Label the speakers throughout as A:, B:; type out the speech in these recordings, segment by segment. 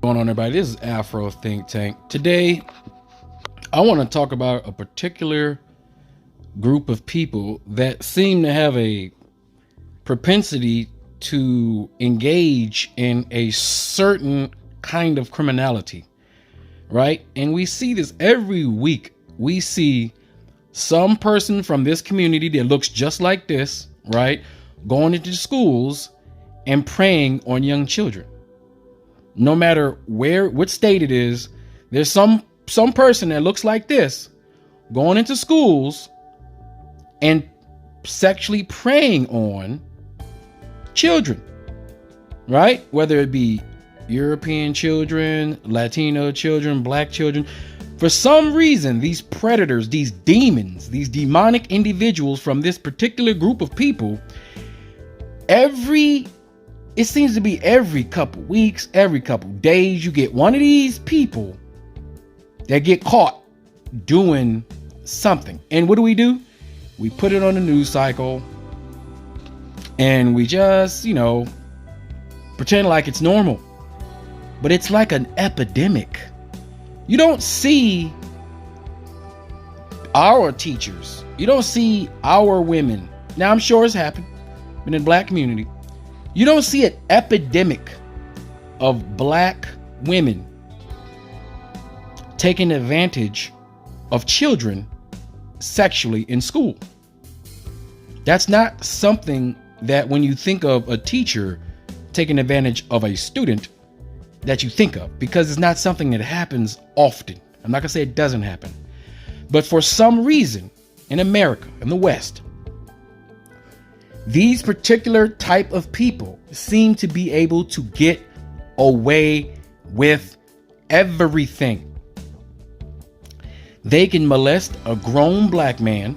A: Going on, everybody? This is Afro Think Tank. Today, I want to talk about a particular group of people that seem to have a propensity to engage in a certain kind of criminality, right? And we see this every week. We see some person from this community that looks just like this, right, going into schools and preying on young children. No matter what state it is, there's some person that looks like this going into schools and sexually preying on children, right? Whether it be European children, Latino children, black children. For some reason, these predators, these demons, these demonic individuals from this particular group of people, it seems to be every couple weeks, every couple days, you get one of these people that get caught doing something. And what do? We put it on the news cycle and we just, pretend like it's normal. But it's like an epidemic. You don't see our teachers. You don't see our women. Now, I'm sure it's happened in the black community. You don't see an epidemic of black women taking advantage of children sexually in school. That's not something that when you think of a teacher taking advantage of a student that you think of, because it's not something that happens often. I'm not gonna say it doesn't happen, but for some reason in America, in the West, these particular type of people seem to be able to get away with everything. They can molest a grown black man,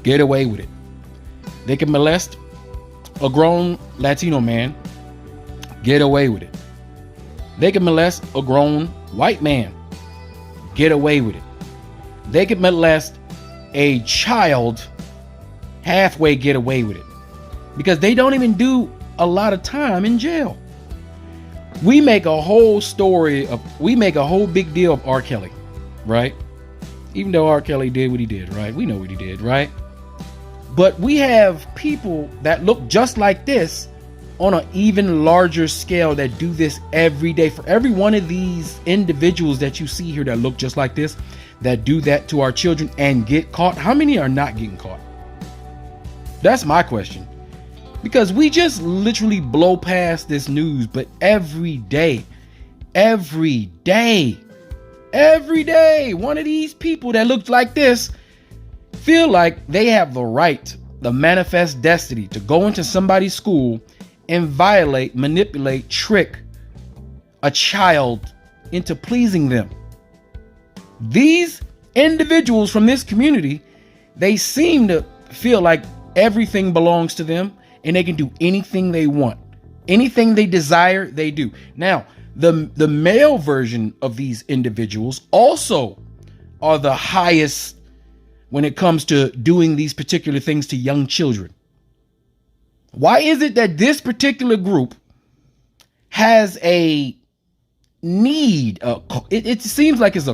A: get away with it. They can molest a grown Latino man, get away with it. They can molest a grown white man, get away with it. They can molest a child, halfway get away with it, because they don't even do a lot of time in jail. We make a whole big deal of R. Kelly, right? Even though R. Kelly did what he did, right? We know what he did, right? But we have people that look just like this on an even larger scale that do this every day. For every one of these individuals that you see here that look just like this, that do that to our children and get caught, how many are not getting caught? That's my question. Because we just literally blow past this news, but every day, one of these people that look like this feel like they have the right, the manifest destiny to go into somebody's school and violate, manipulate, trick a child into pleasing them. These individuals from this community, they seem to feel like everything belongs to them and they can do anything they want. Anything they desire, they do. Now, the male version of these individuals also are the highest when it comes to doing these particular things to young children. Why is it that this particular group has a need? It seems like is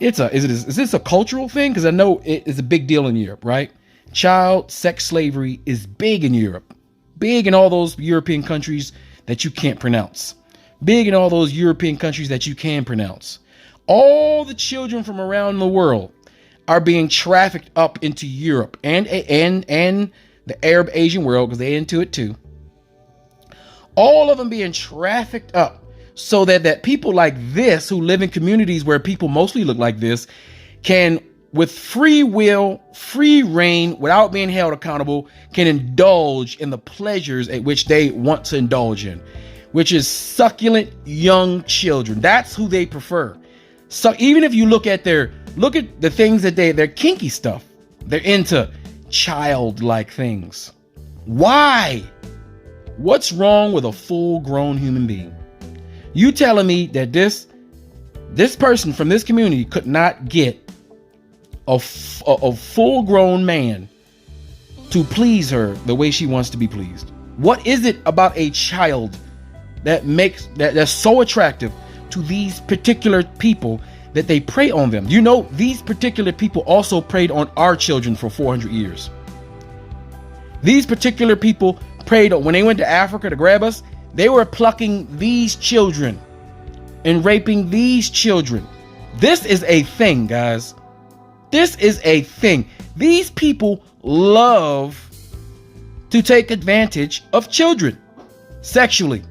A: this a cultural thing? Because I know it's a big deal in Europe, right? Child sex slavery is big in Europe, big in all those European countries that you can't pronounce, big in all those European countries that you can pronounce. All the children from around the world are being trafficked up into Europe and the Arab Asian world, because they're into it too. All of them being trafficked up so that people like this, who live in communities where people mostly look like this, can, with free will, free reign, without being held accountable, can indulge in the pleasures at which they want to indulge in, which is succulent young children. That's who they prefer. So even if you look at the things that they're kinky stuff, they're into childlike things. Why? What's wrong with a full-grown human being? You telling me that this person from this community could not get a full-grown man to please her the way she wants to be pleased? What is it about a child that's so attractive to these particular people that they prey on them. You know, these particular people also preyed on our children for 400 years. These particular people preyed on, when they went to Africa to grab us, they were plucking these children and raping these children. This is a thing, guys. This is a thing. These people love to take advantage of children sexually.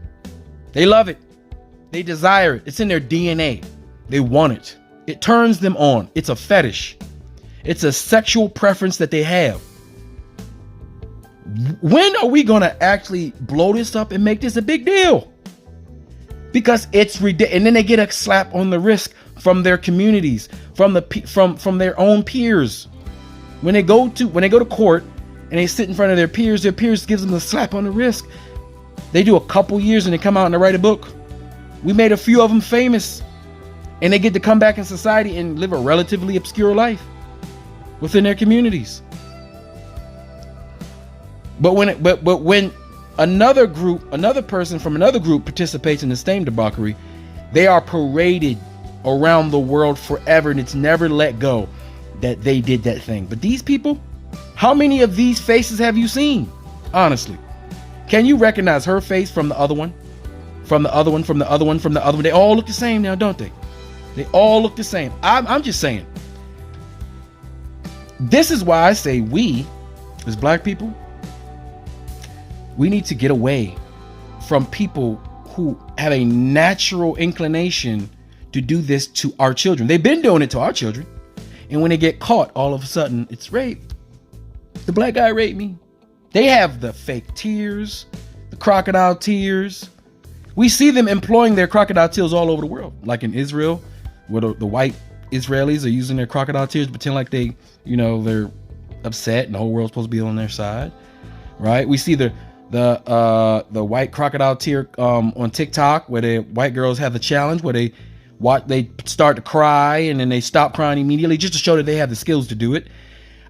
A: They love it. They desire it. It's in their DNA. They want it. It turns them on. It's a fetish. It's a sexual preference that they have. When are we going to actually blow this up and make this a big deal? Because it's ridiculous. And then they get a slap on the wrist from their communities, from their own peers. When they go to court and they sit in front of their peers gives them a slap on the wrist. They do a couple years and they come out and they write a book. We made a few of them famous, and they get to come back in society and live a relatively obscure life within their communities. But when another person from another group participates in the same debauchery, they are paraded around the world forever, and it's never let go that they did that thing. But these people, how many of these faces have you seen? Honestly, can you recognize her face from the other one? From the other one, from the other one, from the other one? They all look the same now, don't they? They all look the same. I'm just saying. This is why I say we, as black people, we need to get away from people who have a natural inclination to do this to our children. They've been doing it to our children. And when they get caught, all of a sudden, it's rape. The black guy raped me. They have the fake tears, the crocodile tears. We see them employing their crocodile tears all over the world. Like in Israel, where the white Israelis are using their crocodile tears, pretend like they're upset and the whole world's supposed to be on their side. Right? We see the white crocodile tear on TikTok, where the white girls have the challenge where they start to cry and then they stop crying immediately just to show that they have the skills to do it.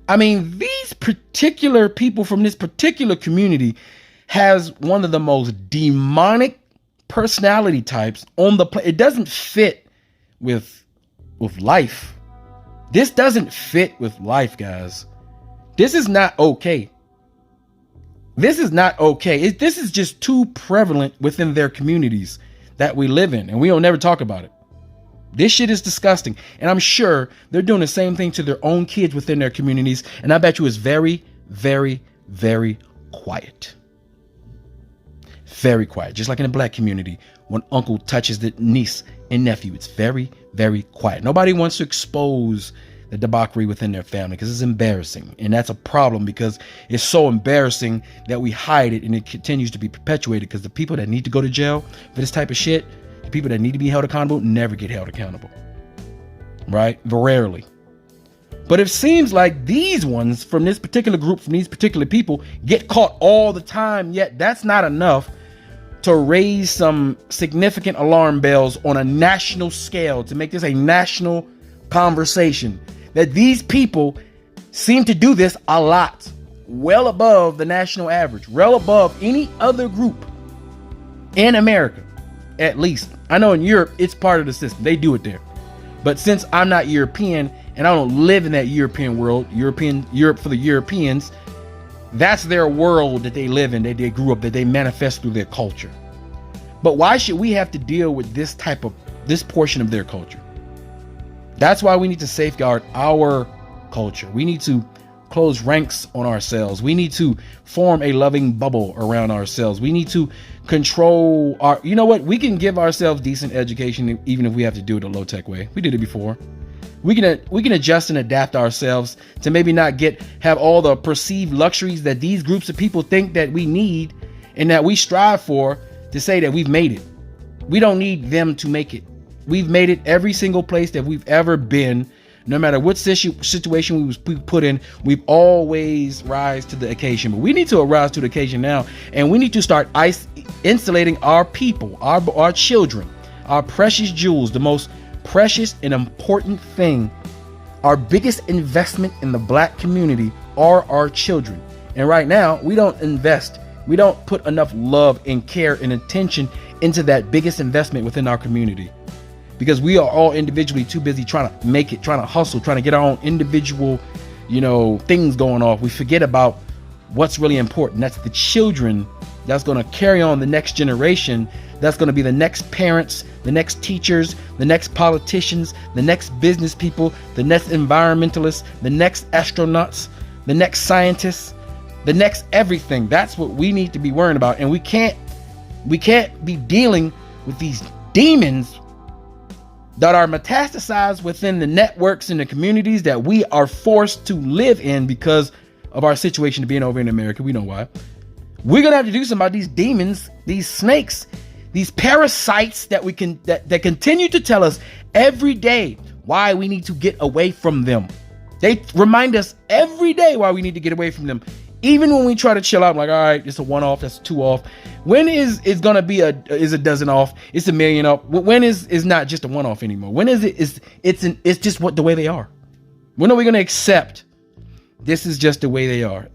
A: I mean, these particular people from this particular community has one of the most demonic personality types on the planet. It doesn't fit with life. This doesn't fit with life, guys. This is not okay. This is not okay. This is just too prevalent within their communities that we live in, and we don't never talk about it. This shit is disgusting. And I'm sure they're doing the same thing to their own kids within their communities. And I bet you it's very, very, very quiet. Very quiet. Just like in the black community, when uncle touches the niece and nephew, it's very, very quiet. Nobody wants to expose the debauchery within their family because it's embarrassing. And that's a problem, because it's so embarrassing that we hide it, and it continues to be perpetuated because the people that need to go to jail for this type of shit, the people that need to be held accountable, never get held accountable. Right? Rarely. But it seems like these ones from this particular group, from these particular people, get caught all the time, yet that's not enough to raise some significant alarm bells on a national scale, to make this a national conversation. That these people seem to do this a lot, well above the national average, well above any other group in America, at least. I know in Europe, it's part of the system. They do it there. But since I'm not European and I don't live in that European world, Europe for the Europeans, that's their world that they live in, that they grew up, that they manifest through their culture. But why should we have to deal with this portion of their culture? That's why we need to safeguard our culture. We need to close ranks on ourselves. We need to form a loving bubble around ourselves. We need to control our, you know what? We can give ourselves decent education even if we have to do it a low tech way. We did it before. We can adjust and adapt ourselves to maybe not have all the perceived luxuries that these groups of people think that we need and that we strive for, to say that we've made it. We don't need them to make it. We've made it every single place that we've ever been. No matter what situation we was put in, we've always rise to the occasion. But we need to arise to the occasion now, and we need to start insulating our people, our children, our precious jewels, the most precious and important thing. Our biggest investment in the black community are our children. And right now, we don't invest. We don't put enough love and care and attention into that biggest investment within our community, because we are all individually too busy trying to make it, trying to hustle, trying to get our own individual, things going off. We forget about what's really important. That's the children that's going to carry on the next generation. That's going to be the next parents, the next teachers, the next politicians, the next business people, the next environmentalists, the next astronauts, the next scientists, the next everything. That's what we need to be worrying about. And we can't be dealing with these demons that are metastasized within the networks and the communities that we are forced to live in because of our situation of being over in America. We know why. We're gonna have to do something about these demons, these snakes, these parasites that that continue to tell us every day why we need to get away from them. They remind us every day why we need to get away from them. Even when we try to chill out, I'm like, all right, it's a one off, that's two off. When is gonna be is a dozen off? It's a million off. When is not just a one off anymore? When is it's just the way they are? When are we gonna accept this is just the way they are?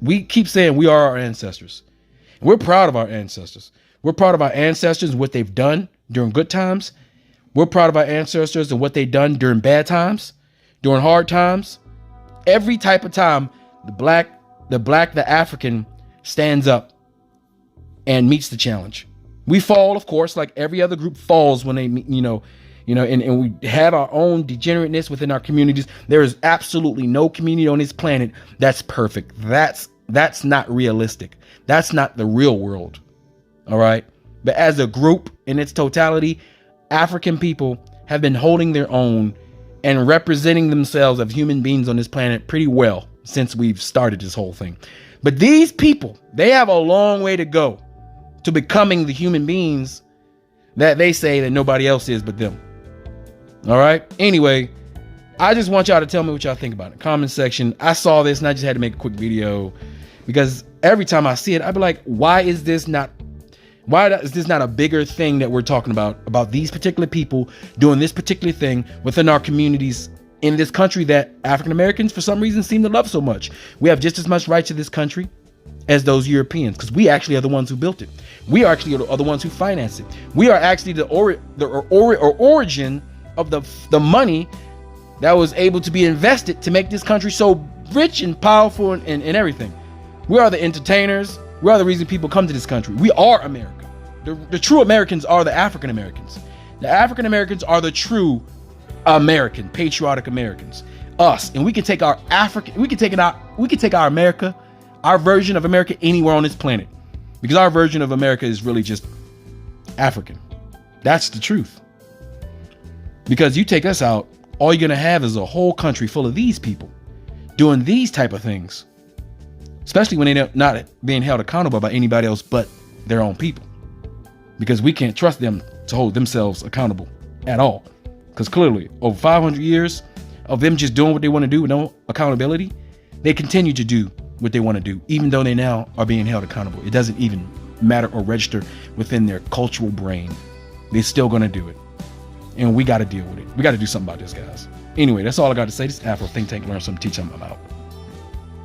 A: We keep saying we are our ancestors. We're proud of our ancestors. We're proud of our ancestors and what they've done during good times. We're proud of our ancestors and what they've done during bad times, during hard times. Every type of time, the African stands up and meets the challenge. We fall, of course, like every other group falls when they meet, and we have our own degenerateness within our communities. There is absolutely no community on this planet that's perfect. That's not realistic. That's not the real world. All right. But as a group in its totality, African people have been holding their own and representing themselves as human beings on this planet pretty well since we've started this whole thing. But these people, they have a long way to go to becoming the human beings that they say that nobody else is but them. All right. Anyway, I just want y'all to tell me what y'all think about it. Comment section. I saw this and I just had to make a quick video because every time I see it, I'd be like, why is this not a bigger thing that we're talking about these particular people doing this particular thing within our communities in this country that African Americans, for some reason, seem to love so much? We have just as much right to this country as those Europeans, because we actually are the ones who built it. We actually are the ones who financed it. We are actually the origin of the money that was able to be invested to make this country so rich and powerful and everything. We are the entertainers. We are the reason people come to this country. We are America. The true Americans are the African Americans. The African Americans are the true American, patriotic Americans. Us. And we can take our America, our version of America, anywhere on this planet. Because our version of America is really just African. That's the truth. Because you take us out, all you're going to have is a whole country full of these people doing these type of things. Especially when they're not being held accountable by anybody else but their own people. Because we can't trust them to hold themselves accountable at all. Because clearly, over 500 years of them just doing what they want to do with no accountability, they continue to do what they want to do, even though they now are being held accountable. It doesn't even matter or register within their cultural brain. They're still going to do it. And we got to deal with it. We got to do something about this, guys. Anyway, that's all I got to say. This is Afro Think Tank. Learn something, teach something. I'm out.